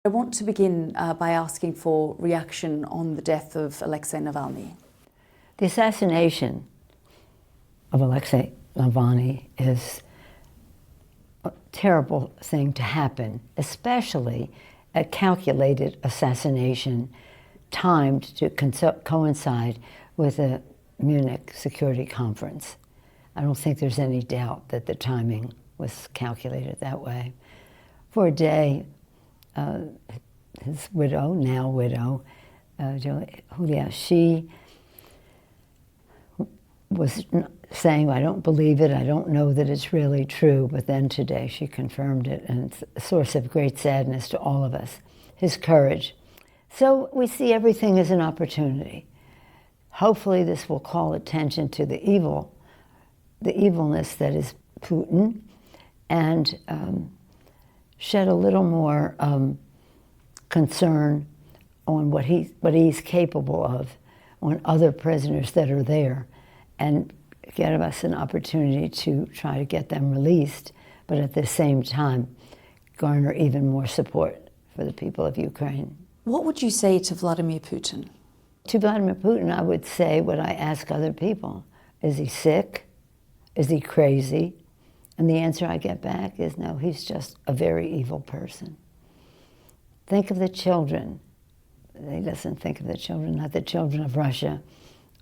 I want to begin by asking for reaction on the death of Alexei Navalny. The assassination of Alexei Navalny is a terrible thing to happen, especially a calculated assassination timed to coincide with a Munich security conference. I don't think there's any doubt that the timing was calculated that way. For a day, his widow, now widow, Julia, she was saying, I don't believe it, I don't know that it's really true, but then today she confirmed it, and it's a source of great sadness to all of us, his courage. So we see everything as an opportunity. Hopefully this will call attention to the evilness that is Putin, and shed a little more concern on what he's capable of, on other prisoners that are there, and give us an opportunity to try to get them released, but at the same time garner even more support for the people of Ukraine. What would you say to Vladimir Putin? To Vladimir Putin, I would say what I ask other people. Is he sick? Is he crazy? And the answer I get back is no, he's just a very evil person. Think of the children. He doesn't think of the children, not the children of Russia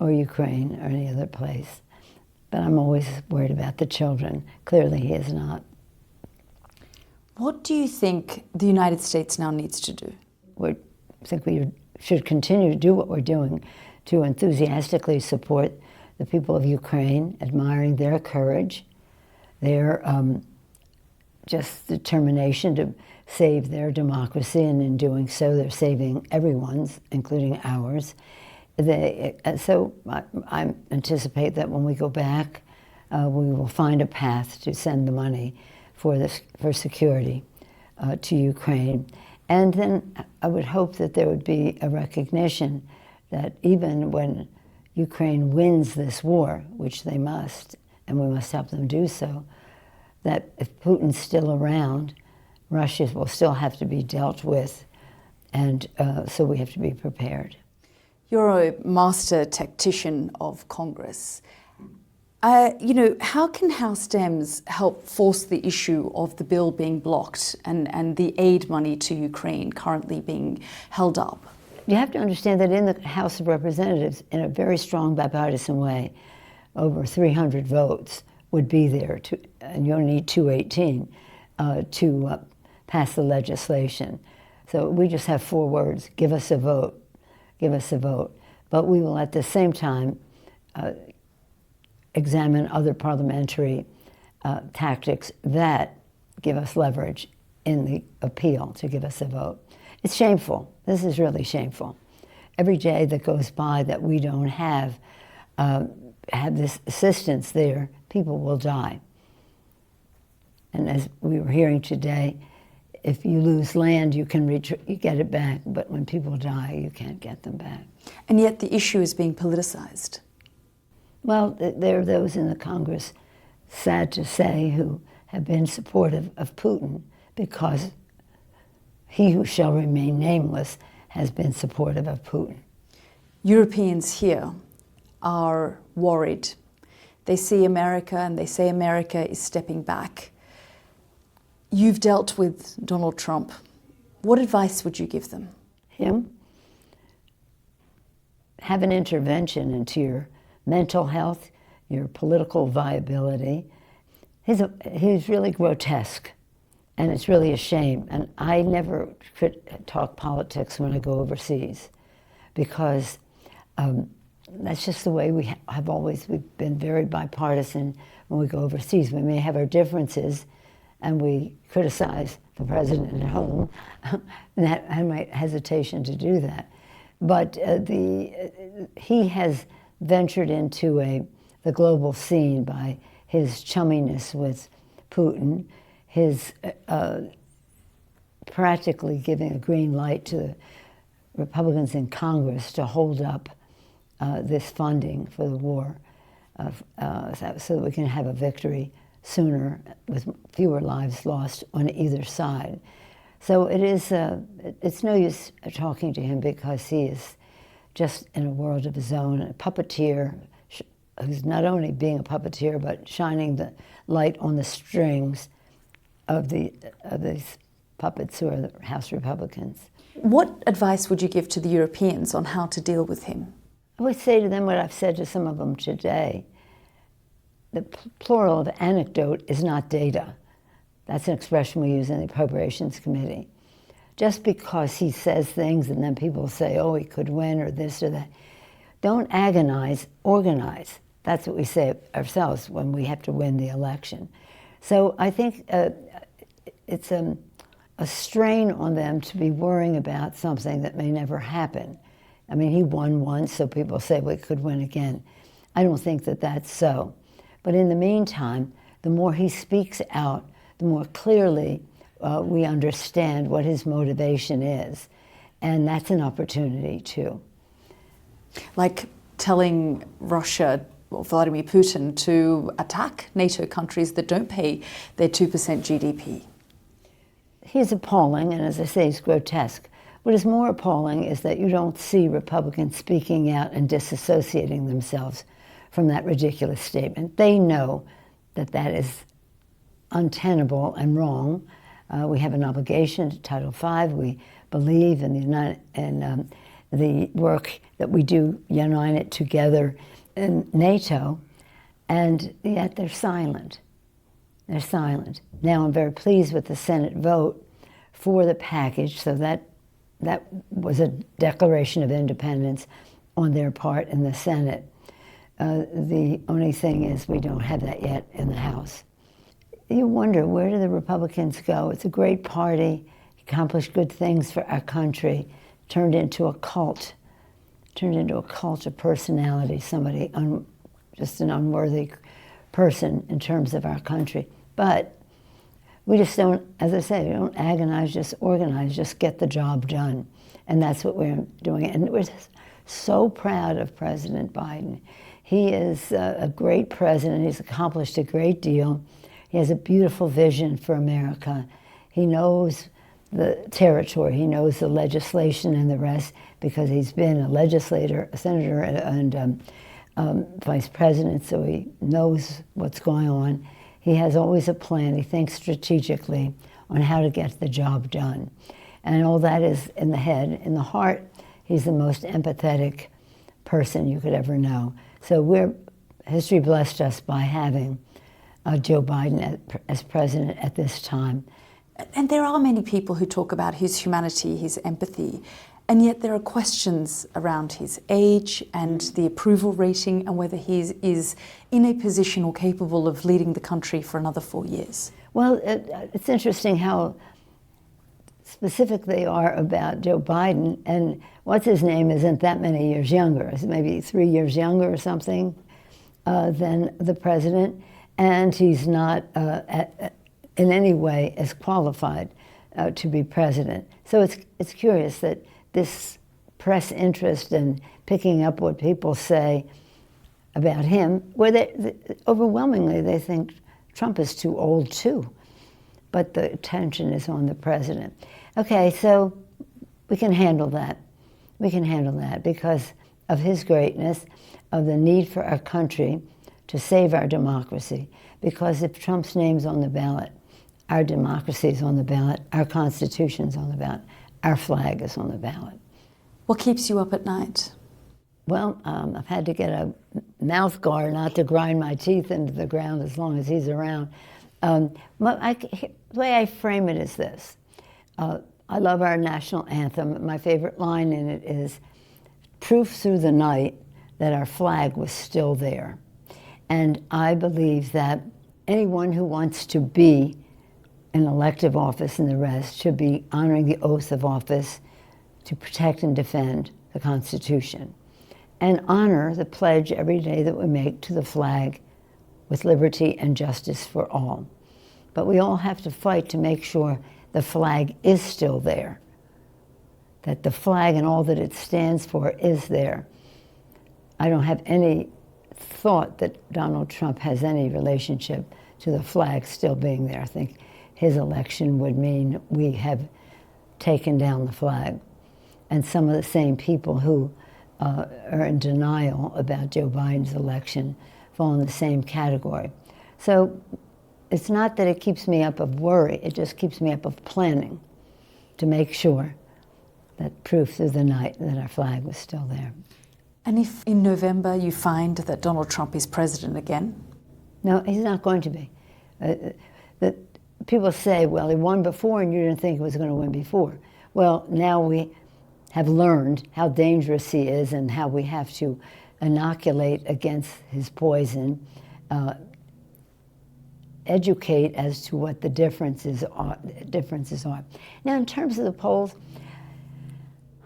or Ukraine or any other place. But I'm always worried about the children. Clearly he is not. What do you think the United States now needs to do? I think we should continue to do what we're doing to enthusiastically support the people of Ukraine, admiring their courage, their just determination to save their democracy, and in doing so, they're saving everyone's, including ours. So I anticipate that when we go back, we will find a path to send the money for security to Ukraine. And then I would hope that there would be a recognition that even when Ukraine wins this war, which they must, and we must help them do so, that if Putin's still around, Russia will still have to be dealt with, and so we have to be prepared. You're a master tactician of Congress. How can House Dems help force the issue of the bill being blocked and the aid money to Ukraine currently being held up? You have to understand that in the House of Representatives, in a very strong bipartisan way, over 300 votes would be there, and you only need 218 to pass the legislation. So we just have 4 words: give us a vote, give us a vote. But we will at the same time examine other parliamentary tactics that give us leverage in the appeal to give us a vote. It's shameful. This is really shameful. Every day that goes by that we don't have this assistance there, people will die. And as we were hearing today, if you lose land, you can you get it back, but when people die, you can't get them back. And yet the issue is being politicized. Well, there are those in the Congress, sad to say, who have been supportive of Putin because he who shall remain nameless has been supportive of Putin. Europeans here are worried. They see America and they say America is stepping back. You've dealt with Donald Trump. What advice would you give them? Him? Have an intervention into your mental health, your political viability. He's really grotesque, and it's really a shame. And I never talk politics when I go overseas, because that's just the way we have always. We've been very bipartisan when we go overseas. We may have our differences, and we criticize the president at home, and I have my hesitation to do that. But he has ventured into the global scene by his chumminess with Putin, his practically giving a green light to the Republicans in Congress to hold up this funding for the war, so that we can have a victory sooner with fewer lives lost on either side. So it is, it's no use talking to him because he is just in a world of his own, a puppeteer who's not only being a puppeteer but shining the light on the strings of these puppets who are the House Republicans. What advice would you give to the Europeans on how to deal with him? I would say to them what I've said to some of them today. The plural of anecdote is not data. That's an expression we use in the Appropriations Committee. Just because he says things and then people say, oh, he could win or this or that. Don't agonize, organize. That's what we say ourselves when we have to win the election. So I think it's a strain on them to be worrying about something that may never happen. I mean, he won once, so people say, well, he could win again. I don't think that that's so. But in the meantime, the more he speaks out, the more clearly we understand what his motivation is. And that's an opportunity, too. Like telling Russia or Vladimir Putin to attack NATO countries that don't pay their 2% GDP. He's appalling, and as I say, he's grotesque. What is more appalling is that you don't see Republicans speaking out and disassociating themselves from that ridiculous statement. They know that that is untenable and wrong. We have an obligation to Title V. We believe in the work that we do, unite together in NATO, and yet they're silent. They're silent. Now I'm very pleased with the Senate vote for the package, so that was a declaration of independence on their part in the Senate. The only thing is we don't have that yet in the House. You wonder, where do the Republicans go? It's a great party, accomplished good things for our country, turned into a cult of personality, somebody, just an unworthy person in terms of our country. But we just don't, as I say, we don't agonize, just organize, just get the job done. And that's what we're doing. And we're so proud of President Biden. He is a great president. He's accomplished a great deal. He has a beautiful vision for America. He knows the territory. He knows the legislation and the rest because he's been a legislator, a senator, and vice president, so he knows what's going on. He has always a plan. He thinks strategically on how to get the job done. And all that is in the head. In the heart, he's the most empathetic person you could ever know. So history blessed us by having Joe Biden as president at this time. And there are many people who talk about his humanity, his empathy, and yet there are questions around his age and the approval rating and whether he is in a position or capable of leading the country for another 4 years. Well, it's interesting how specific they are about Joe Biden, and what's his name isn't that many years younger. It's maybe 3 years younger or something than the president, and he's not in any way as qualified to be president. So it's curious that this press interest in picking up what people say about him, where overwhelmingly they think Trump is too old too, but the attention is on the president. Okay, so we can handle that. We can handle that because of his greatness, of the need for our country to save our democracy. Because if Trump's name's on the ballot, our democracy is on the ballot, our Constitution's on the ballot, our flag is on the ballot. What keeps you up at night? Well, I've had to get a mouth guard not to grind my teeth into the ground as long as he's around. The way I frame it is this. I love our national anthem. My favorite line in it is, proof through the night that our flag was still there. And I believe that anyone who wants to be in elective office and the rest should be honoring the oath of office to protect and defend the Constitution and honor the pledge every day that we make to the flag with liberty and justice for all. But we all have to fight to make sure the flag is still there, that the flag and all that it stands for is there. I don't have any thought that Donald Trump has any relationship to the flag still being there. I think his election would mean we have taken down the flag. And some of the same people who are in denial about Joe Biden's election fall in the same category. So it's not that it keeps me up of worry, it just keeps me up of planning to make sure that proof through the night that our flag was still there. And if in November you find that Donald Trump is president again? No, he's not going to be. People say, well, he won before and you didn't think he was going to win before. Well, now we have learned how dangerous he is and how we have to inoculate against his poison, educate as to what the differences are. Now, in terms of the polls,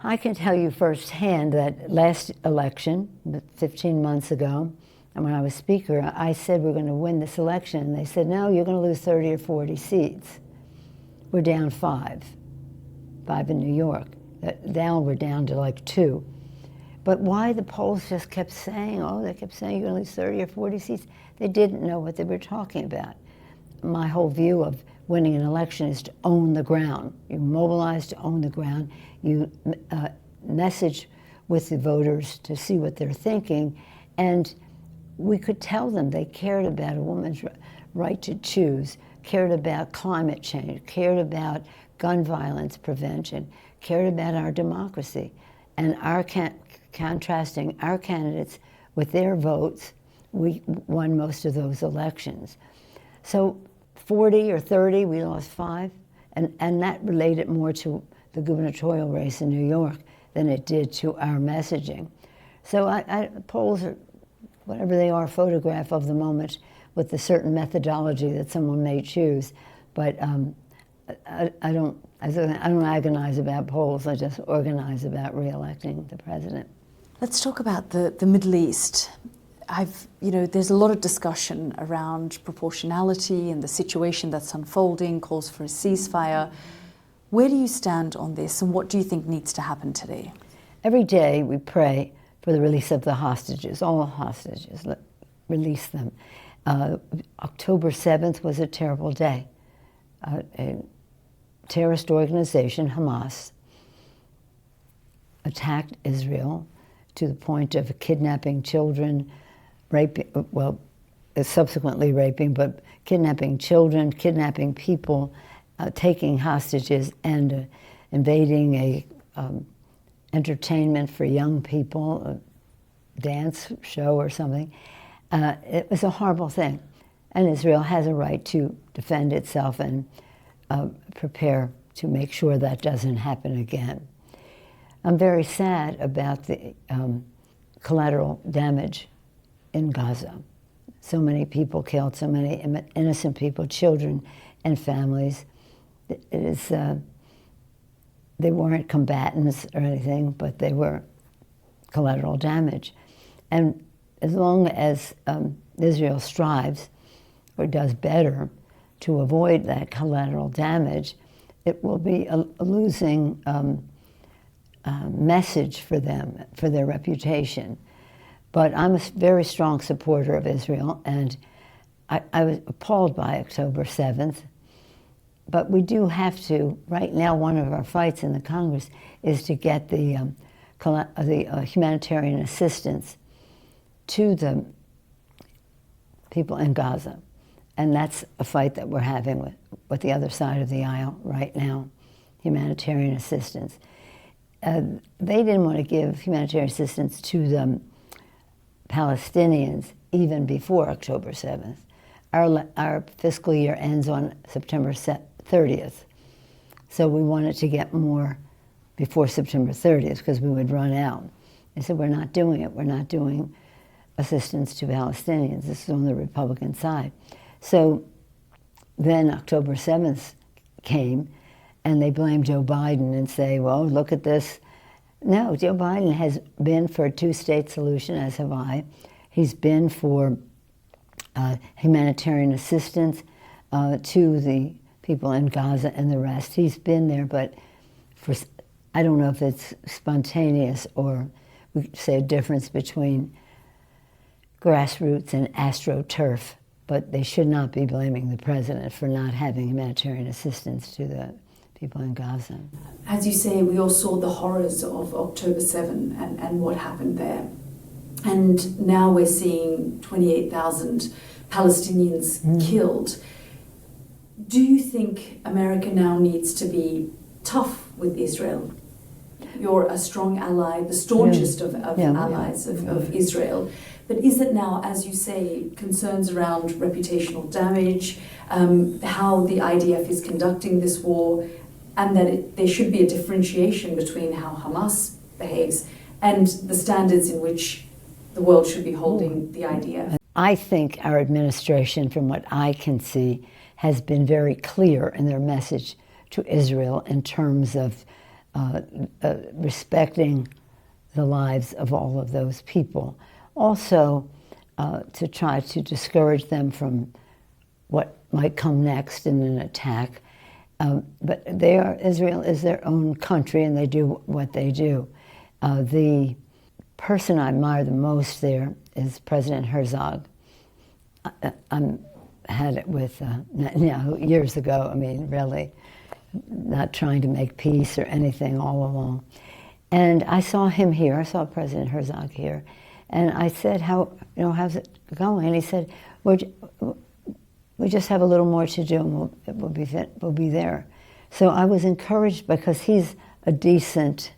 I can tell you firsthand that last election, 15 months ago, and when I was Speaker, I said we're going to win this election. And they said, no, you're going to lose 30 or 40 seats. We're down 5 in New York. Now we're down to like 2. But why the polls just kept saying, they kept saying you're going to lose 30 or 40 seats. They didn't know what they were talking about. My whole view of winning an election is to own the ground. You mobilize to own the ground. You message with the voters to see what they're thinking. And we could tell them they cared about a woman's right to choose, cared about climate change, cared about gun violence prevention, cared about our democracy. And our contrasting our candidates with their votes, we won most of those elections. So 40 or 30, we lost 5. And that related more to the gubernatorial race in New York than it did to our messaging. So polls are, whatever they are, a photograph of the moment with a certain methodology that someone may choose. But I don't agonize about polls. I just organize about re-electing the president. Let's talk about the Middle East. There's a lot of discussion around proportionality and the situation that's unfolding, calls for a ceasefire. Where do you stand on this, and what do you think needs to happen today? Every day we pray for the release of the hostages, all hostages, release them. October 7th was a terrible day. A terrorist organization, Hamas, attacked Israel to the point of kidnapping children, subsequently raping, but kidnapping children, kidnapping people, taking hostages, and invading a entertainment for young people, a dance show or something. It was a horrible thing. And Israel has a right to defend itself and prepare to make sure that doesn't happen again. I'm very sad about the collateral damage in Gaza. So many people killed, so many innocent people, children and families. It is, they weren't combatants or anything, but they were collateral damage. And as long as Israel strives or does better to avoid that collateral damage, it will be a losing message for them, for their reputation. But I'm a very strong supporter of Israel, and I was appalled by October 7th. But we do have to, right now, one of our fights in the Congress is to get the humanitarian assistance to the people in Gaza. And that's a fight that we're having with the other side of the aisle right now, humanitarian assistance. They didn't want to give humanitarian assistance to the Palestinians even before October 7th. Our fiscal year ends on September 30th. So we wanted to get more before September 30th because we would run out. They said, we're not doing it. We're not doing assistance to Palestinians. This is on the Republican side. So then October 7th came, and they blamed Joe Biden and say, well, look at this. No, Joe Biden has been for a two-state solution, as have I. He's been for humanitarian assistance to the people in Gaza and the rest. He's been there, but I don't know if it's spontaneous or we could say a difference between grassroots and astroturf, but they should not be blaming the president for not having humanitarian assistance to the people in Gaza. As you say, we all saw the horrors of October 7 and what happened there. And now we're seeing 28,000 Palestinians killed. Do you think America now needs to be tough with Israel? You're a strong ally, the staunchest of allies of Israel. But is it now, as you say, concerns around reputational damage, how the IDF is conducting this war, and that there should be a differentiation between how Hamas behaves and the standards in which the world should be holding the IDF? I think our administration, from what I can see, has been very clear in their message to Israel in terms of respecting the lives of all of those people. Also, to try to discourage them from what might come next in an attack. But Israel is their own country, and they do what they do. The person I admire the most there is President Herzog. I had it with Netanyahu years ago. I mean, really, not trying to make peace or anything all along. And I saw him here. I saw President Herzog here, and I said, how's it going? And he said, we just have a little more to do, and we'll be there. So I was encouraged because he's a decent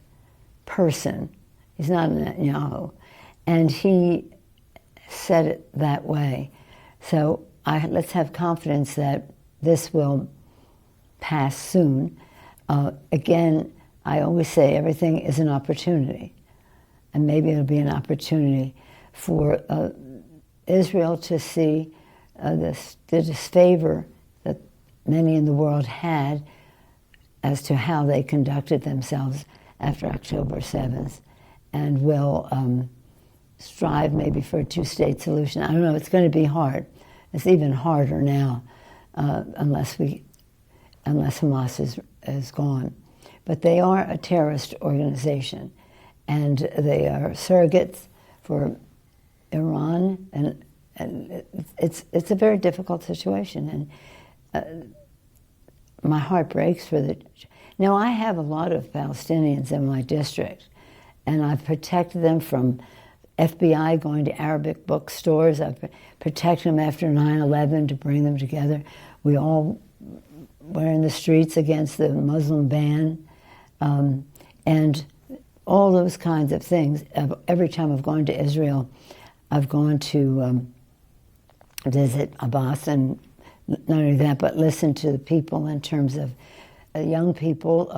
person. He's not a Netanyahu, and he said it that way. So let's have confidence that this will pass soon. Again, I always say everything is an opportunity, and maybe it'll be an opportunity for Israel to see the disfavor that many in the world had as to how they conducted themselves after October 7th, and will strive maybe for a two-state solution. I don't know, it's going to be hard. It's even harder now unless Hamas is gone. But they are a terrorist organization, and they are surrogates for Iran, and it's a very difficult situation, and my heart breaks for the... Now, I have a lot of Palestinians in my district, and I've protected them from FBI going to Arabic bookstores. I've protected them after 9/11 to bring them together. We all were in the streets against the Muslim ban, and all those kinds of things. Every time I've gone to Israel, I've gone to visit Abbas, and not only that, but listen to the people in terms of young people,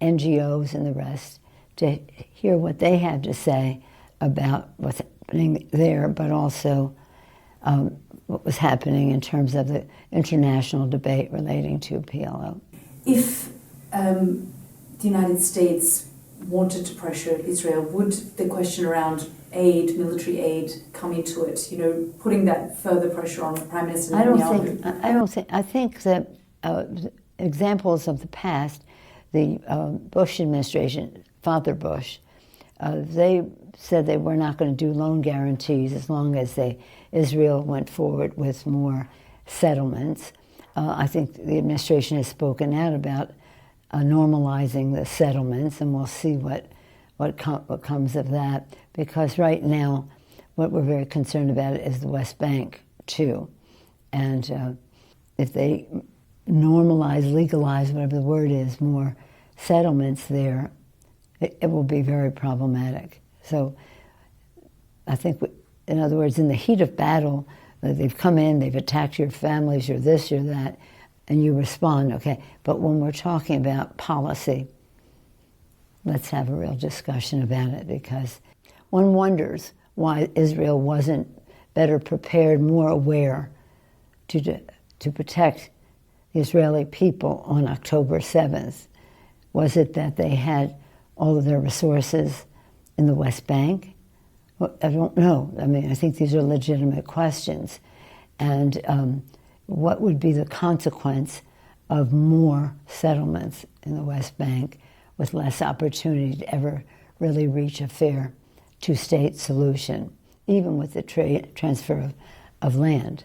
NGOs and the rest, to hear what they have to say about what's happening there, but also what was happening in terms of the international debate relating to PLO. If the United States wanted to pressure Israel, would the question around aid, military aid, come into it? You know, putting that further pressure on Prime Minister Netanyahu? I think that examples of the past, the Bush administration, Father Bush, they said they were not going to do loan guarantees as long as Israel went forward with more settlements. I think the administration has spoken out about normalizing the settlements, and we'll see what comes of that. Because right now, what we're very concerned about is the West Bank too, and if they normalize, legalize, whatever the word is, more settlements there, it will be very problematic. So I think, in other words, in the heat of battle, they've come in, they've attacked your families, you're this, you're that, and you respond, okay. But when we're talking about policy, let's have a real discussion about it, because one wonders why Israel wasn't better prepared, more aware to protect the Israeli people on October 7th. Was it that they had all of their resources in the West Bank? Well, I don't know. I mean, I think these are legitimate questions. And what would be the consequence of more settlements in the West Bank with less opportunity to ever really reach a fair two-state solution, even with the transfer of land?